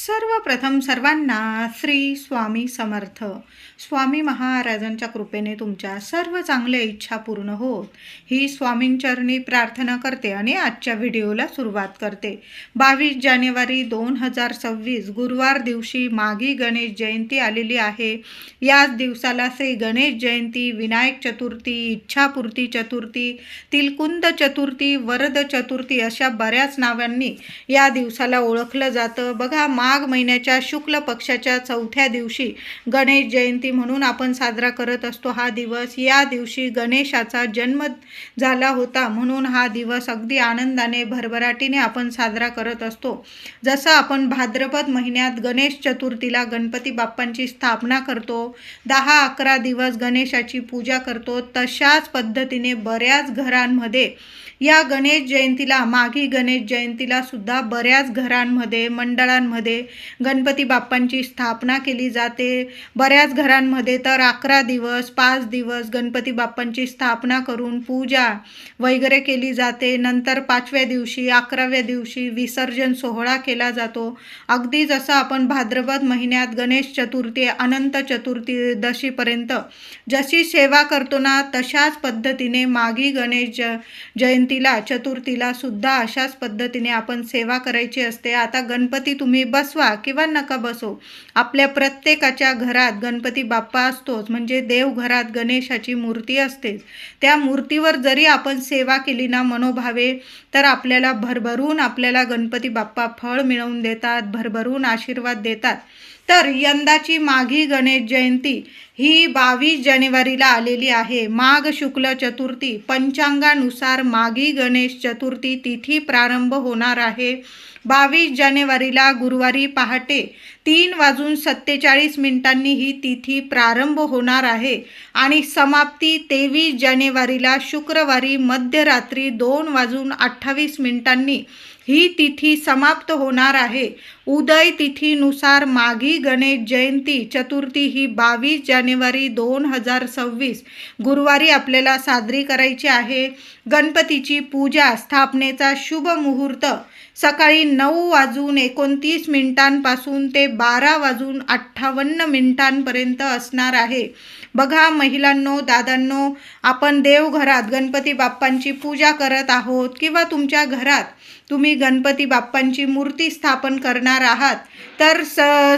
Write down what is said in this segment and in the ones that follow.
सर्वप्रथम सर्वांना श्री स्वामी समर्थ. स्वामी महाराजांच्या कृपेने तुमच्या सर्व चांगल्या इच्छा पूर्ण होत ही स्वामींचरणी प्रार्थना करते आणि आजच्या व्हिडिओला सुरुवात करते. 22 जानेवारी 2026 गुरुवार दिवशी माघी गणेश जयंती आलेली आहे. याच दिवसाला श्री गणेश जयंती, विनायक चतुर्थी, इच्छापूर्ती चतुर्थी, तिलकुंद चतुर्थी, वरद चतुर्थी अशा बऱ्याच नावांनी या दिवसाला ओळखलं जातं. बघा, माघ महिन्याच्या शुक्ल पक्षाच्या 4थ्या दिवशी गणेश जयंती म्हणून आपण साजरा करत असतो हा दिवस. या दिवशी गणेशाचा जन्म झाला होता म्हणून हा दिवस अगदी आनंदाने भरभराटीने आपण साजरा करत असतो. जसं आपण भाद्रपद महिन्यात गणेश चतुर्थीला गणपती बाप्पांची स्थापना करतो, 10-11 दिवस गणेशाची पूजा करतो, तशाच पद्धतीने बऱ्याच घरांमध्ये या गणेश जयंतीला, माघी गणेश जयंतीला सुद्धा बऱ्याच घरांमध्ये, मंडळांमध्ये गणपती बाप्पांची स्थापना केली जाते. बऱ्याच घरांमध्ये तर 11 दिवस, 5 दिवस गणपती बाप्पांची स्थापना करून पूजा वगैरे केली जाते. नंतर 5व्या दिवशी, 11व्या दिवशी विसर्जन सोहळा केला जातो. अगदी जसं आपण भाद्रपद महिन्यात गणेश चतुर्थी, अनंत चतुर्दशीपर्यंत जशी सेवा करतो ना, तशाच पद्धतीने माघी गणेश जयंतीला, चतुर्थीला सुद्धा अशाच पद्धतीने आपण सेवा करायची असते. आता गणपती तुम्ही बसवा किंवा नका बसो, आपल्या प्रत्येकाच्या घरात गणपती बाप्पा असतोच, म्हणजे देवघरात गणेशाची मूर्ती असतेच. त्या मूर्तीवर जरी आपण सेवा केली ना मनोभावे, तर आपल्याला गणपती बाप्पा फळ मिळवून देतात, भरभरून आशीर्वाद देतात. तर यंदाची माघी गणेश जयंती ही 22 जानेवारीला आलेली आहे. माघ शुक्ल चतुर्थी, पंचांगानुसार माघी गणेश चतुर्थी तिथी प्रारंभ होणार आहे. 22 जानेवारीला गुरुवारी पहाटे 3:47 ही तिथी प्रारंभ होणार आहे आणि समाप्ती 23 जानेवारीला शुक्रवारी मध्यरात्री 2:28 ही तिथी समाप्त होणार आहे. उदय तिथीनुसार माघी गणेश जयंती चतुर्थी ही 22 जानेवारी 2026 गुरुवारी आपल्याला साजरी करायची आहे. गणपतीची पूजा, स्थापनेचा शुभ मुहूर्त सकाळी 9:29 पासून ते 12:58 पर्यंत असणार आहे. बघा महिलांनो, दादांनो, आपण देवघरात गणपती बाप्पांची पूजा करत आहोत किंवा तुमच्या घरात तुम्ही गणपती बाप्पांची मूर्ती स्थापन करणार आहात, तर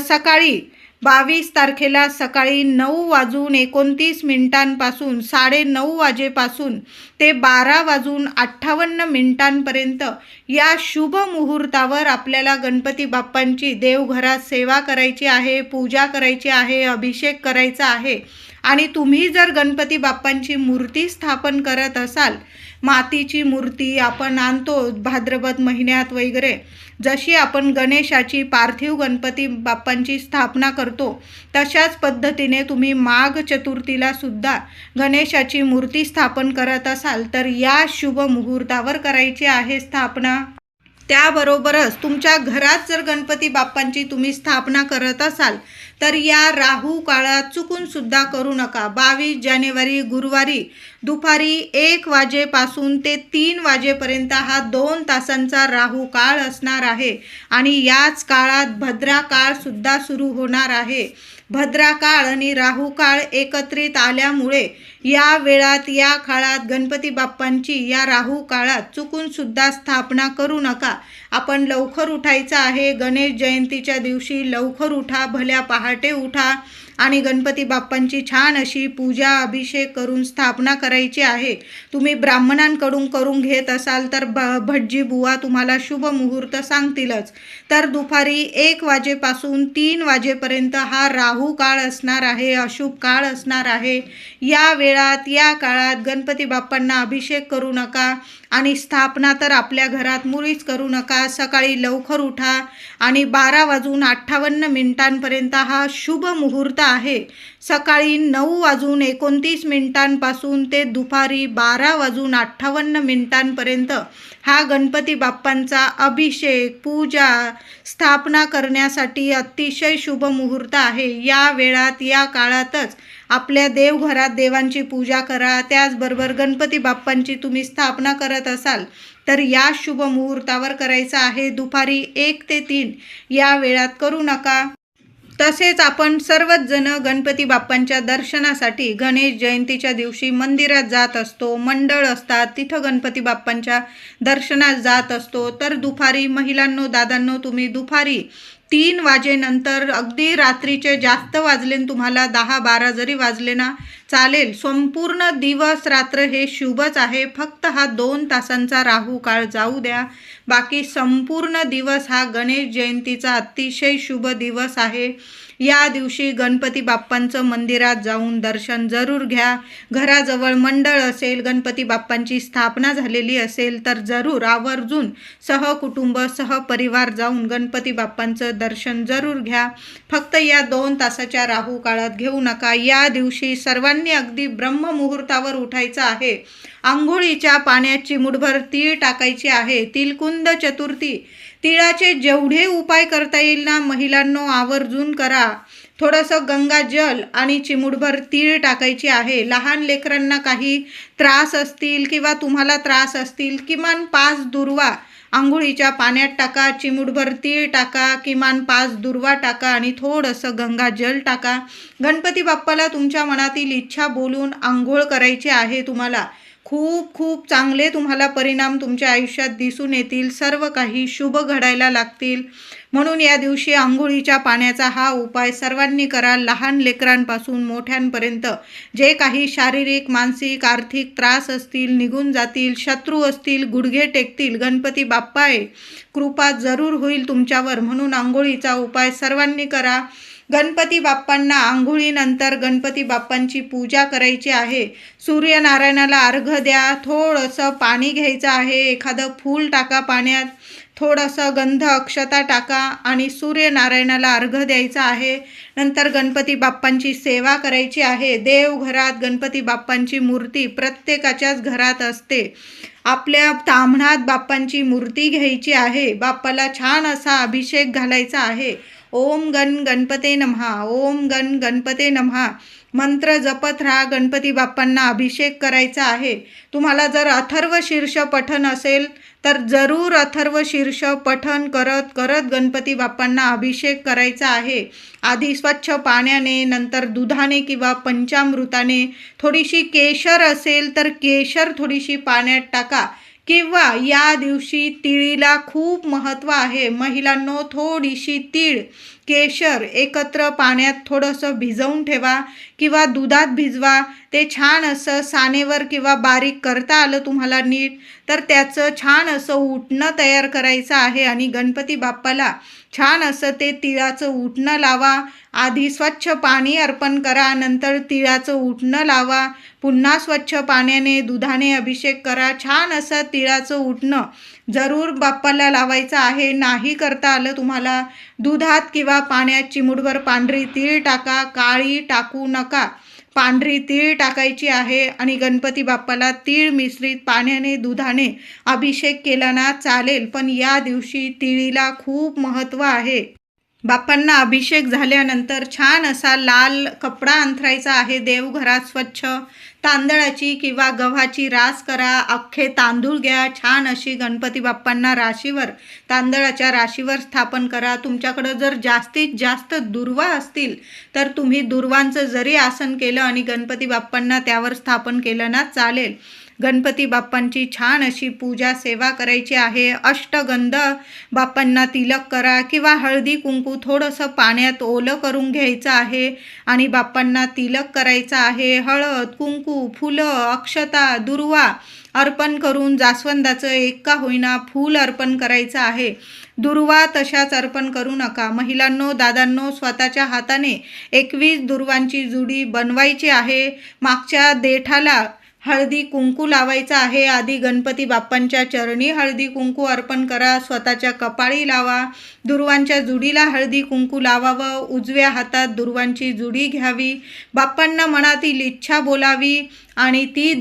सकाळी 22 तारखेला सकाळी 9:29 पासून 9:30 वाजेपासून ते 12:58 पर्यंत या शुभ मुहूर्तावर आपल्याला गणपती बाप्पांची देवघरात सेवा करायची आहे, पूजा करायची आहे, अभिषेक करायचा आहे. आणि तुम्ही जर गणपती बाप्पांची मूर्ती स्थापन करत असाल, मातीची मूर्ती आपण आणतो भाद्रपद महिन्यात वगैरे, जशी आपण गणेशाची, पार्थिव गणपती बाप्पांची स्थापना करतो, तशाच पद्धतीने तुम्ही माघ चतुर्थीला सुद्धा गणेशाची मूर्ती स्थापन करत असाल, तर या शुभ मुहूर्तावर करायची आहे स्थापना. त्याबरोबरच तुमच्या घरात जर गणपती बाप्पांची तुम्ही स्थापना करत असाल, तर या राहू काळात चुकून सुद्धा करू नका. 22 जानेवारी गुरुवारी दुपारी 1 वाजेपासून ते 3 वाजेपर्यंत हा 2 तासांचा राहू काळ असणार आहे आणि याच काळात भद्रा काळ सुद्धा सुरू होणार आहे. भद्रा काळ आणि राहू काळ एकत्रित आल्यामुळे या वेळात, या काळात गणपती बाप्पांची या राहू काळात चुकून सुद्धा स्थापना करू नका. आपण लवकर उठायचं आहे. गणेश जयंतीच्या दिवशी लवकर उठा, भल्या पहाटे उठा आणि गणपती बाप्पांची छान अशी पूजा, अभिषेक करून स्थापना करायची आहे. तुम्ही ब्राह्मणांकडून करून घेत असाल तर भटजी बुवा तुम्हाला शुभ मुहूर्त सांगतीलच. तर दुपारी 1 वाजेपासून 3 वाजेपर्यंत हा राहू काळ असणार आहे, अशुभ काळ असणार आहे. या वेळात, या काळात गणपती बाप्पांना अभिषेक करू नका आणि स्थापना तर आपल्या घरात मुळीच करू नका. सकाळी लवकर उठा आणि 12:58 पर्यंत हा शुभ मुहूर्त आहे. सकाळी 9:29 ते दुपारी 12:58 हा गणपती बाप्पांचा अभिषेक, पूजा, स्थापना करण्यासाठी अतिशय शुभ मुहूर्त आहे. या वेळात, या काळातच आपल्या देवघरात देवांची पूजा करा. त्याचबरोबर गणपती बाप्पांची तुम्ही स्थापना करत असाल तर या शुभ मुहूर्तावर करायचं आहे. दुपारी 1 ते 3 या वेळात करू नका. तसेच आपण सर्वच जण गणपती बाप्पांच्या दर्शनासाठी गणेश जयंतीच्या दिवशी मंदिरात जात असतो. मंडळ असतात, तिथं गणपती बाप्पांच्या दर्शनास जात असतो. तर दुपारी महिलांनो, दादांनो, तुम्ही दुपारी 3 वाजेनंतर, अगदी रात्रीचे जास्त वाजले, तुम्हाला 10-12 जरी वाजले ना चालेल, संपूर्ण दिवस रात्र हे शुभच आहे. फक्त हा 2 तासांचा राहू काळ जाऊ द्या. बाकी संपूर्ण दिवस हा गणेश जयंतीचा अतिशय शुभ दिवस आहे. या दिवशी गणपती बाप्पांचं मंदिरात जाऊन दर्शन जरूर घ्या. घराजवळ मंडळ असेल, गणपती बाप्पांची स्थापना झालेली असेल तर जरूर आवर्जून सहकुटुंब, सहपरिवार जाऊन गणपती बाप्पांचं दर्शन जरूर घ्या. फक्त या 2 तासाच्या राहू काळात घेऊ नका. या दिवशी सर्वांनी अगदी ब्रह्ममुहूर्तावर उठायचं आहे. आंघोळीच्या पाण्यात चिमूटभर तीळ टाकायची आहे. तिलकुंद चतुर्थी, तिळाचे जेवढे उपाय करता येईल ना महिलांनो, आवर्जून करा. थोडंसं गंगाजल आणि चिमूटभर तीळ टाकायची आहे. लहान लेकरांना काही त्रास असतील किंवा तुम्हाला त्रास असतील, किमान 5 दुर्वा आंघोळीच्या पाण्यात टाका, चिमूटभर तीळ टाका, किमान 5 दुर्वा टाका आणि थोडंसं गंगाजल टाका. गणपती बाप्पाला तुमच्या मनातील इच्छा बोलून आंघोळ करायची आहे. तुम्हाला खूप खूप चांगले तुम्हाला परिणाम तुमच्या आयुष्यात दिसून येतील. सर्व काही शुभ घडायला लागतील. म्हणून या दिवशी आंघोळीच्या पाण्याचा हा उपाय सर्वांनी करा. लहान लेकरांपासून मोठ्यांपर्यंत जे काही शारीरिक, मानसिक, आर्थिक त्रास असतील निघून जातील. शत्रू असतील गुडघे टेकतील. गणपती बाप्पा आहे, कृपा जरूर होईल तुमच्यावर. म्हणून आंघोळीचा उपाय सर्वांनी करा. गणपती बाप्पांना आंघोळीनंतर गणपती बाप्पांची पूजा करायची आहे. सूर्यनारायणाला अर्घ द्या. थोडंसं पाणी घ्यायचं आहे. एखादं फूल टाका पाण्यात, थोडंसं गंध अक्षता टाका आणि सूर्यनारायणाला अर्घ द्यायचा आहे. नंतर गणपती बाप्पांची सेवा करायची आहे. देवघरात गणपती बाप्पांची मूर्ती प्रत्येकाच्याच घरात असते. आपल्या ताम्हणात बाप्पांची मूर्ती घ्यायची आहे. बाप्पाला छान असा अभिषेक घालायचा आहे. ओम गण गणपते नमः, ओम गण गणपते नमः मंत्र जपत राहा. गणपती बाप्पांना अभिषेक करायचा आहे. तुम्हाला जर अथर्व शीर्ष पठण असेल तर जरूर अथर्व शीर्ष पठण करत करत गणपती बाप्पांना अभिषेक करायचा आहे. आधी स्वच्छ पाण्याने, नंतर दुधाने किंवा पंचामृताने, थोडीशी केशर असेल तर केशर थोडीशी पाण्यात टाका. किंवा या दिवशी तिळीला खूप महत्त्व आहे. महिलांनो, थोडीशी तीळ, केशर एकत्र पाण्यात थोडंसं भिजवून ठेवा किंवा दुधात भिजवा. ते छान असं सानेवर किंवा बारीक करता आलं तुम्हाला नीट तर त्याचं छान असं उटणं तयार करायचं आहे आणि गणपती बाप्पाला छान असं ते तिळाचं उटणं लावा. आधी स्वच्छ पाणी अर्पण करा, नंतर तिळाचं उटणं लावा. पुन्हा स्वच्छ पाण्याने, दुधाने अभिषेक करा. छान असं तिळाचं उटणं जरूर बाप्पाला लावायचं आहे. नाही करता आलं तुम्हाला, दुधात किंवा पाण्यात चिमूटभर पांढरी तीळ टाका. काळी टाकू नका, पांढरी तीळ टाकायची आहे आणि गणपती बाप्पाला तीळ मिश्रित पाण्याने, दुधाने अभिषेक केला ना चालेल. पण या दिवशी तिळीला खूप महत्त्व आहे. बाप्पांना अभिषेक झाल्यानंतर छान असा लाल कपडा अंथरायचा आहे. देवघरात स्वच्छ तांदळाची किंवा गव्हाची रास करा. अख्खे तांदूळ घ्या. छान अशी गणपती बाप्पांना राशीवर, तांदळाच्या राशीवर स्थापन करा. तुमच्याकडं जर जास्तीत जास्त दुर्वा असतील तर तुम्ही दुर्वांचं जरी आसन केलं आणि गणपती बाप्पांना त्यावर स्थापन केलं ना चालेल. गणपती बाप्पांची छान अशी पूजा सेवा करायची आहे. अष्टगंध बाप्पांना तिलक करा किंवा हळदी कुंकू थोडंसं पाण्यात ओलं करून घ्यायचं आहे आणि बाप्पांना तिलक करायचं आहे. हळद, कुंकू, फुलं, अक्षता, दुर्वा अर्पण करून जास्वंदाचं एक का होईना फूल अर्पण करायचं आहे. दुर्वा तशाच अर्पण करू नका. महिलांनो, दादांनो, स्वतःच्या हाताने 21 दुर्वांची जुडी बनवायची आहे. मागच्या देठाला हळदी कुंकू लावायचं आहे. आधी गणपती बाप्पांच्या चरणी हळदी कुंकू अर्पण करा. स्वतःच्या कपाळी लावा. दुर्वांच्या जुडीला हळदी कुंकू लावावं. उजव्या हातात दुर्वांची जुडी घ्यावी. बाप्पांना मनातील इच्छा बोलावी आणि ती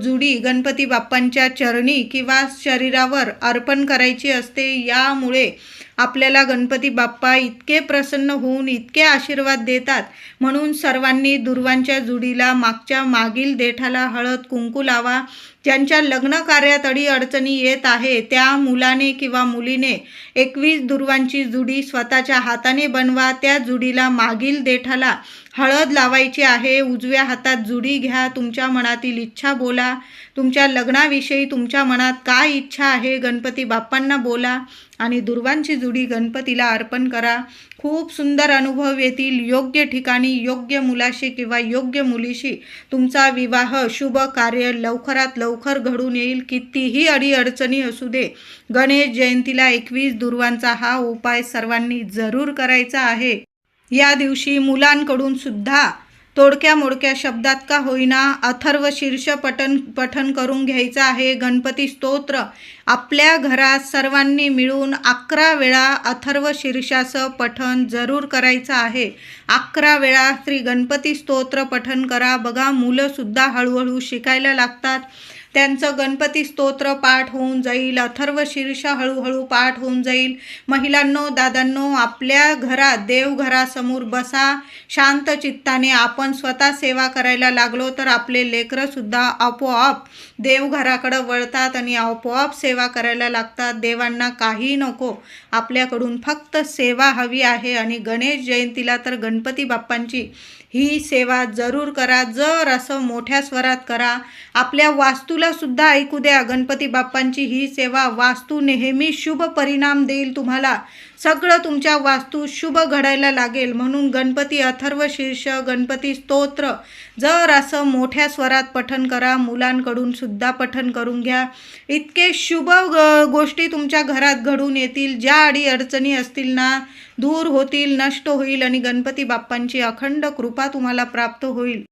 जुडी गणपती बाप्पांच्या चरणी किंवा शरीरावर अर्पण करायची असते. यामुळे आपल्याला गणपती बाप्पा इतके प्रसन्न होऊन इतके आशीर्वाद देतात. म्हणून सर्वांनी दुर्वांच्या जुडीला मागील देठाला हळद कुंकू लावा. ज्यांच्या लग्न कार्यात अडचणी येत आहे त्या मुलाने किंवा मुलीने 21 दुर्वांची जुडी स्वतःच्या हाताने बनवा. त्या जुडीला मागील देठाला हळद लावायची आहे. उजव्या हातात जुडी घ्या. तुमच्या मनातील इच्छा बोला. तुमच्या लग्नाविषयी तुमच्या मनात काय इच्छा आहे गणपती बाप्पांना बोला आणि दुर्वांची जुडी गणपतीला अर्पण करा. खूप सुंदर अनुभव येतील. योग्य ठिकाणी योग्य मुलाशी किंवा योग्य मुलीशी तुमचा विवाह शुभ कार्य लवकरात लवकर घडून येईल. कितीही अडीअडचणी असू दे, गणेश जयंतीला 21 दुर्वांचा हा उपाय सर्वांनी जरूर करायचा आहे. या दिवशी मुलांकडून सुद्धा तोडक्या मोडक्या शब्दात का होईना अथर्व शीर्ष पठण करून घ्यायचं आहे. गणपती स्तोत्र आपल्या घरात सर्वांनी मिळून 11 वेळा अथर्व शीर्षाचं पठण जरूर करायचं आहे. 11 वेळा श्री गणपती स्तोत्र पठण करा. बघा, मुलंसुद्धा हळूहळू शिकायला लागतात. त्यांचं गणपती स्तोत्र पाठ होऊन जाईल. अथर्व शीर्ष हळूहळू पाठ होऊन जाईल. महिलांनो, दादांनो, आपल्या घरात देवघरासमोर बसा. शांत चित्ताने आपण स्वतः सेवा करायला लागलो तर आपले लेकरंसुद्धा आपोआप देवघराकडं वळतात आणि आपोआप सेवा करायला लागतात. देवांना काही नको, आपल्याकडून फक्त सेवा हवी आहे. आणि गणेश जयंतीला तर गणपती बाप्पांची ही सेवा जरूर करा. जर असं मोठ्या स्वरात करा. आपल्या वास्तूला सुद्धा ऐकू द्या. गणपती बाप्पांची ही सेवा वास्तू नेहमी शुभ परिणाम देईल. तुम्हाला सगळं तुमच्या वास्तू शुभ घडायला लागेल. म्हणून गणपती अथर्व शीर्ष गणपती स्तोत्र जर असं मोठ्या स्वरात पठण करा. मुलांकडून सुद्धा पठण करून घ्या. इतके शुभ गोष्टी तुमच्या घरात घडून येतील. ज्या अडीअडचणी असतील ना दूर होतील, नष्ट होईल आणि गणपती बाप्पांची अखंड कृपा तुम्हाला प्राप्त होईल.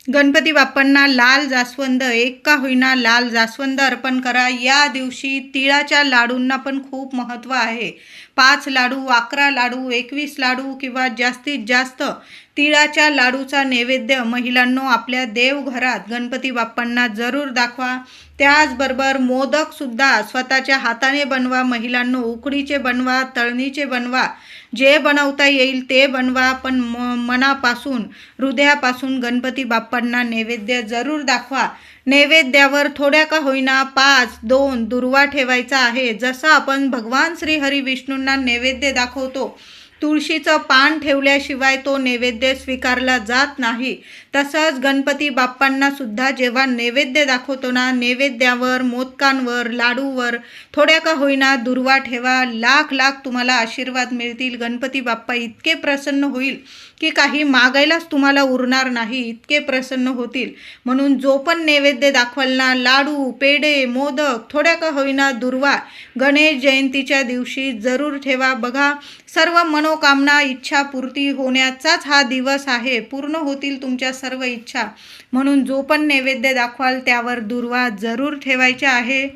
गणपती बाप्पांना लाल जास्वंद, एक का होईना लाल जास्वंद अर्पण करा. या दिवशी तिळाच्या लाडूंना पण खूप महत्त्व आहे. 5 लाडू, 11 लाडू, 21 लाडू किंवा जास्तीत जास्त तिळाच्या लाडूचा नैवेद्य महिलांनो आपल्या देवघरात गणपती बाप्पांना जरूर दाखवा. त्याचबरोबर मोदकसुद्धा स्वतःच्या हाताने बनवा. महिलांनो, उकडीचे बनवा, तळणीचे बनवा, जे बनवता येईल ते बनवा. पण मनापासून, हृदयापासून गणपती बाप्पांना नैवेद्य जरूर दाखवा. नैवेद्यावर थोड्या का होईना 5-2 दुर्वा ठेवायचा आहे. जसं आपण भगवान श्री हरी विष्णूंना नैवेद्य दाखवतो, तुळशीचं पान ठेवल्याशिवाय तो नैवेद्य स्वीकारला जात नाही. तसंच गणपती बाप्पांना सुद्धा जेव्हा नैवेद्य दाखवतो ना, नैवेद्यावर, मोदकांवर, लाडूवर थोड्या का होईना दुर्वा ठेवा. लाख लाख तुम्हाला आशीर्वाद मिळतील. गणपती बाप्पा इतके प्रसन्न होईल की काही मागायलाच तुम्हाला उरणार नाही, इतके प्रसन्न होतील. म्हणून जो पण नैवेद्य दाखवाल ना, लाडू, पेढे, मोदक, थोड्या का होईना दुर्वा गणेश जयंतीच्या दिवशी जरूर ठेवा. बघा, सर्व मनोकामना, इच्छा पूर्ती होण्याचाच हा दिवस आहे. पूर्ण होतील तुमच्या सर्व इच्छा. म्हणून जो पण नैवेद्य दाखवाल त्यावर दुर्वा जरूर ठेवायचा आहे.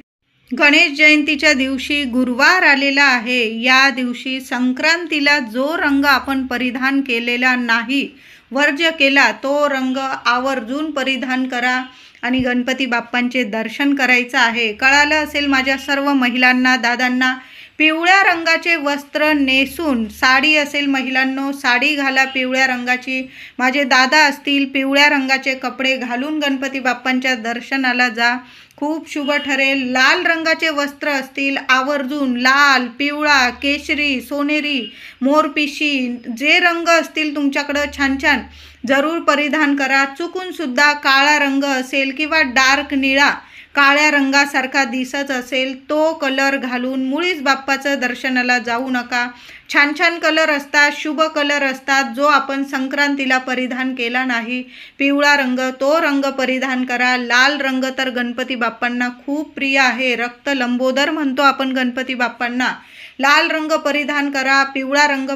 गणेश जयंतीच्या दिवशी गुरुवार आलेला आहे. या दिवशी संक्रांतीला जो रंग आपण परिधान केलेला नाही, वर्ज्य केला, तो रंग आवर्जून परिधान करा आणि गणपती बाप्पांचे दर्शन करायचं आहे. कळालं असेल माझ्या सर्व महिलांना, दादांना. पिवळ्या रंगाचे वस्त्र नेसून, साडी असेल महिलांनो, साडी घाला पिवळ्या रंगाची. माझे दादा असतील, पिवळ्या रंगाचे कपडे घालून गणपती बाप्पांच्या दर्शनाला जा. खूप शुभ ठरेल. लाल रंगाचे वस्त्र असतील, आवर्जून लाल, पिवळा, केशरी, सोनेरी, मोरपिशी जे रंग असतील तुमच्याकडं छान छान जरूर परिधान करा. चुकून सुद्धा काळा रंग असेल किंवा डार्क निळा, काळ्या रंगासारखा दिसत असेल तो कलर घालून मुळीच बाप्पाचं दर्शनाला जाऊ नका. छान छान कलर असतात, शुभ कलर असतात, जो आपण संक्रांतीला परिधान केला नाही. पिवळा रंग, तो रंग परिधान करा. लाल रंग तर गणपती बाप्पांना खूप प्रिय आहे. रक्त लंबोदर म्हणतो आपण गणपती बाप्पांना. लाल रंग परिधान करा, पिवळा रंग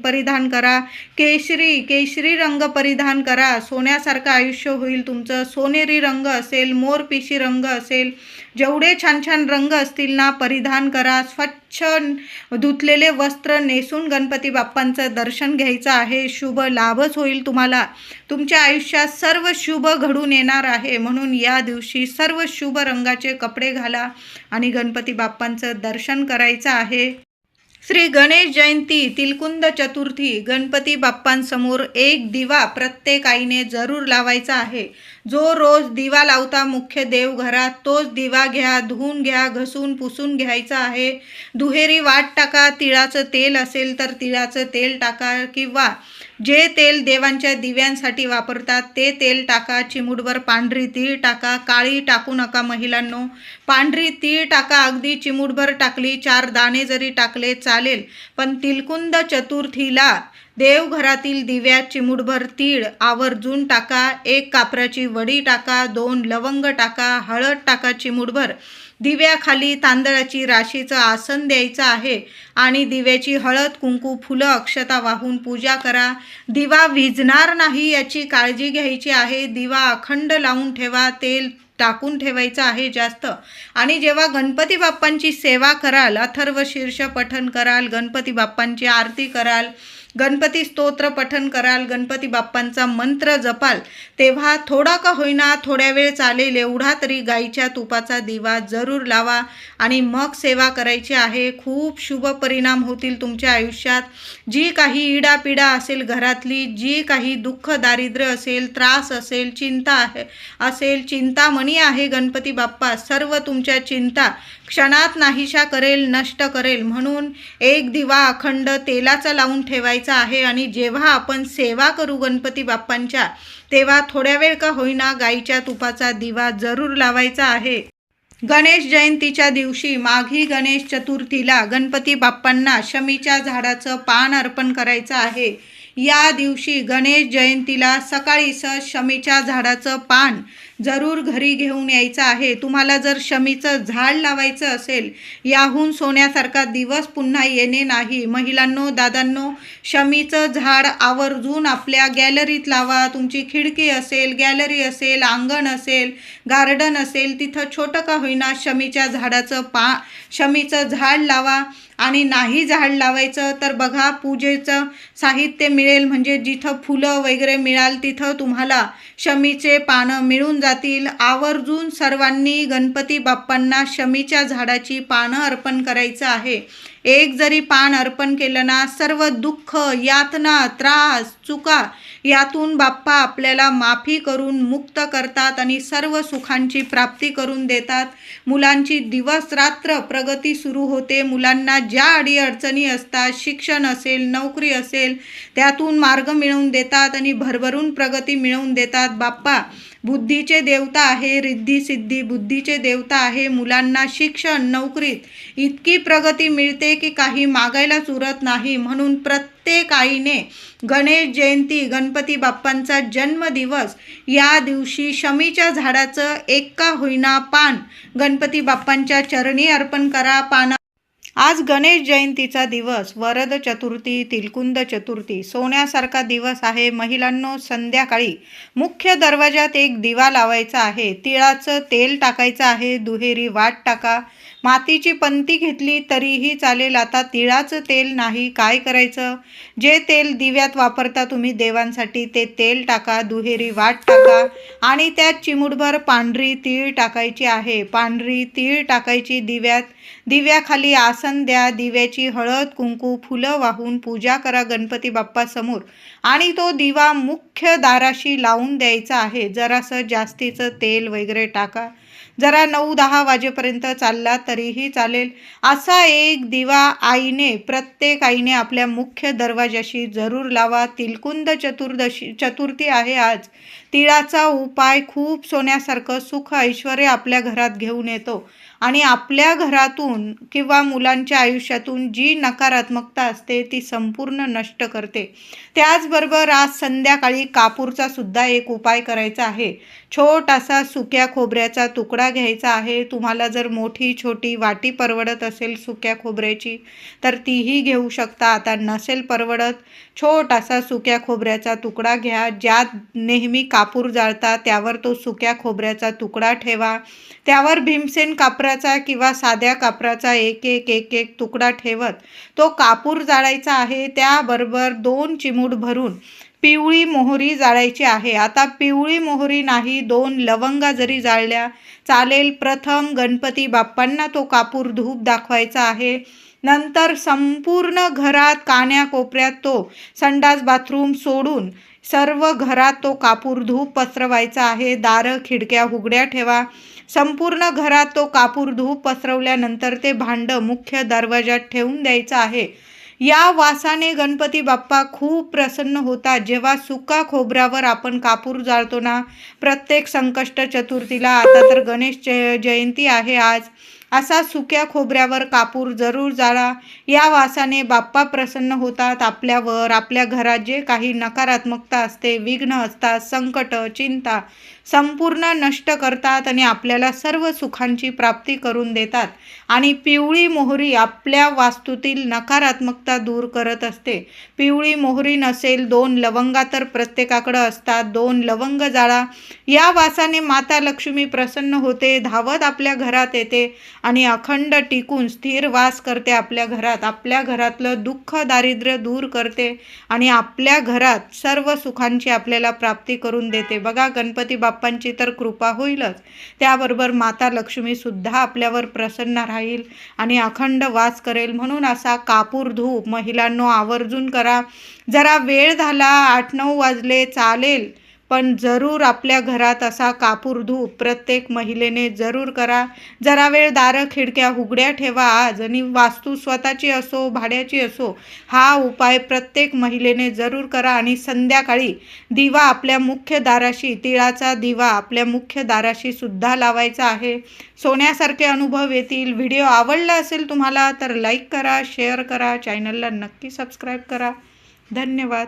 परिधान करा, केशरी रंग परिधान करा. सोन्यासारखं आयुष्य होईल तुमचं. सोनेरी रंग असेल, मोरपिशी रंग असेल, जेवढे छान छान रंग असतील ना परिधान करा. स्वच्छ धुतलेले वस्त्र नेसून गणपती बाप्पांचं दर्शन घ्यायचं आहे. शुभ लाभच होईल तुम्हाला. तुमच्या आयुष्यात सर्व शुभ घडून येणार आहे. म्हणून या दिवशी सर्व शुभ रंगाचे कपडे घाला आणि गणपती बाप्पांचं दर्शन करायचं आहे. श्री गणेश जयंती, तिलकुंद चतुर्थी, गणपती बाप्पांसमोर एक दिवा प्रत्येक आईने जरूर लावायचा आहे. जो रोज दिवा लावता मुख्य देवघरात तोच दिवा घ्या, धुवून घ्या, घसून पुसून घ्यायचा आहे. दुहेरी वाट टाका. तिळाचं तेल असेल तर तिळाचं तेल टाका, किंवा जे तेल देवांच्या दिव्यांसाठी वापरतात ते तेल टाका. चिमूटभर पांढरी तीळ टाका. काळी टाकू नका महिलांनो, पांढरी तीळ टाका. अगदी चिमूटभर टाकली, 4 दाणे जरी टाकले चालेल. पण तिलकुंद चतुर्थीला देवघरातील दिव्यात चिमूटभर तीळ आवर्जून टाका. 1 कापराची वडी टाका. 2 लवंग टाका. हळद टाका चिमूटभर. दिव्याखाली तांदळाची राशीचं आसन द्यायचं आहे आणि दिव्याची हळद, कुंकू, फुलं, अक्षता वाहून पूजा करा. दिवा विझणार नाही याची काळजी घ्यायची आहे. दिवा अखंड लावून ठेवा. तेल टाकून ठेवायचं आहे जास्त. आणि जेव्हा गणपती बाप्पांची सेवा कराल, अथर्व शीर्ष पठण कराल, गणपती बाप्पांची आरती कराल, गणपती स्तोत्र पठण कराल, गणपती बाप्पांचा मंत्र जपाल, तेव्हा थोडा का होईना थोड्या वेळ चालेल एवढा तरी गाईच्या तुपाचा दिवा जरूर लावा आणि मग सेवा करायची आहे. खूप शुभ परिणाम होतील तुमच्या आयुष्यात. जी काही इडापिडा असेल घरातली, जी काही दुःख दारिद्र्य असेल, त्रास असेल, चिंता असेल, चिंतामणी आहे गणपती बाप्पा, सर्व तुमच्या चिंता क्षणात नाहीशा करेल, नष्ट करेल. म्हणून एक दिवा अखंड तेलाचा लावून ठेवायचा आहे आणि जेव्हा आपण सेवा करू गणपती बाप्पांच्या तेव्हा थोड्या वेळ का होईना गाईच्या तुपाचा दिवा जरूर लावायचा आहे. गणेश जयंतीच्या दिवशी माघी गणेश चतुर्थीला गणपती बाप्पांना शमीच्या झाडाचं पान अर्पण करायचं आहे. या दिवशी गणेश जयंतीला सकाळी शमीच्या झाडाचं पान जरूर घरी घेऊन यायचं आहे. तुम्हाला जर शमीचं झाड लावायचं असेल, याहून सोन्यासारखा दिवस पुन्हा येणे नाही. महिलांनो, दादांनो, शमीचं झाड आवर्जून आपल्या गॅलरीत लावा. तुमची खिडकी असेल, गॅलरी असेल, अंगण असेल, गार्डन असेल, तिथं छोटं का होईना शमीच्या शमीचं झाड लावा. आणि नाही झाड लावायचं तर बघा, पूजेचं साहित्य मिळेल, म्हणजे जिथं फुलं वगैरे मिळाल तिथं तुम्हाला शमीचे पानं मिळून जातील. आवर्जून सर्वांनी गणपती बाप्पांना शमीच्या झाडाची पानं अर्पण करायचं आहे. एक जरी पान अर्पण केलं ना, सर्व दुःख, यातना, त्रास, चुका यातून बाप्पा आपल्याला माफी करून मुक्त करतात आणि सर्व सुखांची प्राप्ती करून देतात. मुलांची दिवस रात्र प्रगती सुरू होते. मुलांना ज्या अडीअडचणी असतात, शिक्षण असेल, नोकरी असेल, त्यातून मार्ग मिळवून देतात आणि भरभरून प्रगती मिळवून देतात. बाप्पा बुद्धीचे देवता आहे, रिद्धी सिद्धी बुद्धीचे देवता आहे. मुलांना शिक्षण, नोकरीत इतकी प्रगती मिळते की काही मागायलाच उरत नाही. म्हणून प्रत्येक आईने गणेश जयंती, गणपती बाप्पांचा जन्मदिवस या दिवशी शमीच्या झाडाचं एक का होईना पान गणपती बाप्पांच्या चरणी अर्पण करा. आज गणेश जयंतीचा दिवस, वरद चतुर्थी, तिलकुंद चतुर्थी, सोन्यासारखा दिवस आहे. महिलांनो, संध्याकाळी मुख्य दरवाजात एक दिवा लावायचा आहे. तिळाचं तेल टाकायचं आहे. दुहेरी वाट टाका. मातीची पंती घेतली तरीही चालेल. आता तिळाचं तेल नाही, काय करायचं, जे तेल दिव्यात वापरता तुम्ही देवांसाठी ते तेल टाका. दुहेरी वाट टाका आणि त्यात चिमूटभर पांढरी तीळ टाकायची आहे. पांढरी तीळ टाकायची दिव्यात. दिव्याखाली आसन द्या. दिव्याची हळद, कुंकू, फुलं वाहून पूजा करा गणपती बाप्पा समोर आणि तो दिवा मुख्य दाराशी लावून द्यायचा आहे. जरासं जास्तीचं तेल वगैरे टाका. जरा 9-10 वाजेपर्यंत चालला तरीही चालेल. असा एक दिवा प्रत्येक आईने आपल्या मुख्य दरवाजाशी जरूर लावा. तिलकुंद चतुर्थी आहे आज. तिळाचा उपाय खूप सोन्यासारखं सुख ऐश्वर्य आपल्या घरात घेऊन येतो. आणि आपल्या घरातून किंवा मुलांच्या आयुष्यातून जी नकारात्मकता असते ती संपूर्ण नष्ट करते. त्याचबरोबर आज संध्याकाळी कापूरचा सुद्धा एक उपाय करायचा आहे. छोटासा सुक्या खोबऱ्याचा तुकडा घ्यायचा आहे. तुम्हाला जर मोठी छोटी वाटी परवडत असेल सुक्या खोबऱ्याची तर तीही घेऊ शकता. आता नसेल परवडत, छोटासा सुक्या खोबऱ्याचा तुकडा घ्या. ज्यात नेहमी कापूर जाळता त्यावर तो सुक्या खोबऱ्याचा तुकडा ठेवा. त्यावर भीमसेन कापराचा किंवा साध्या कापराचा एक एक तुकडा ठेवत तो कापूर जाळायचा आहे. त्याबरोबर 2 चिमूट भरून पिवळी मोहरी जाळायची आहे. आता पिवळी मोहरी नाही, 2 लवंगा जरी जाळल्या चालेल. प्रथम गणपती बाप्पांना तो कापूर धूप दाखवायचा आहे. नंतर संपूर्ण घरात कान्याकोपऱ्यात तो संडास बाथरूम सोडून सर्व घरात तो कापूर धूप पसरवायचा आहे. दारं खिडक्या उघड्या ठेवा. संपूर्ण घरात तो कापूर धूप पसरवल्यानंतर ते भांडं मुख्य दरवाजात ठेवून द्यायचं आहे. या वासाने गणपती बाप्पा खूप प्रसन्न होतात. जेव्हा सुका खोबऱ्यावर आपण कापूर जाळतो ना, प्रत्येक संकष्ट चतुर्थीला, आता तर गणेश जयंती आहे आज, असा सुक्या खोबऱ्यावर कापूर जरूर जाळा. या वासाने बाप्पा प्रसन्न होतात. आपल्यावर, आपल्या घरात जे काही नकारात्मकता असते, विघ्न असतात, संकट, चिंता संपूर्ण नष्ट करतात आणि आपल्याला सर्व सुखांची प्राप्ती करून देतात. आणि पिवळी मोहरी आपल्या वास्तूतील नकारात्मकता दूर करत असते. पिवळी मोहरी नसेल, 2 लवंगा तर प्रत्येकाकडे असतात, 2 लवंग जाळा. या वासाने माता लक्ष्मी प्रसन्न होते, धावत आपल्या घरात येते आणि अखंड टिकून स्थिर वास करते आपल्या घरात. आपल्या घरातलं दुःख दारिद्र्य दूर करते आणि आपल्या घरात सर्व सुखांची आपल्याला प्राप्ती करून देते. बघा, गणपती बाप्पांची तर कृपा होईलच, त्याबरोबर माता लक्ष्मी सुद्धा आपल्यावर प्रसन्न राहील आणि अखंड वास करेल. म्हणून असा कापूर धूप महिलांनो आवर्जून करा. जरा वेळ झाला, 8-9 वाजले चालेल, पण जरूर आपल्या घरात असा कापूर धूप प्रत्येक महिलेने जरूर करा. जरा वेळ दारं खिडक्या उघड्या ठेवा आज, आणि वास्तू स्वतःची असो भाड्याची असो, हा उपाय प्रत्येक महिलेने जरूर करा. आणि संध्याकाळी दिवा आपल्या मुख्य दाराशी, तिळाचा दिवा आपल्या मुख्य दाराशी सुद्धा लावायचा आहे. सोन्यासारखे अनुभव येतील. व्हिडिओ आवडला असेल तुम्हाला तर लाईक करा, शेअर करा, चॅनलला नक्की सबस्क्राईब करा. धन्यवाद.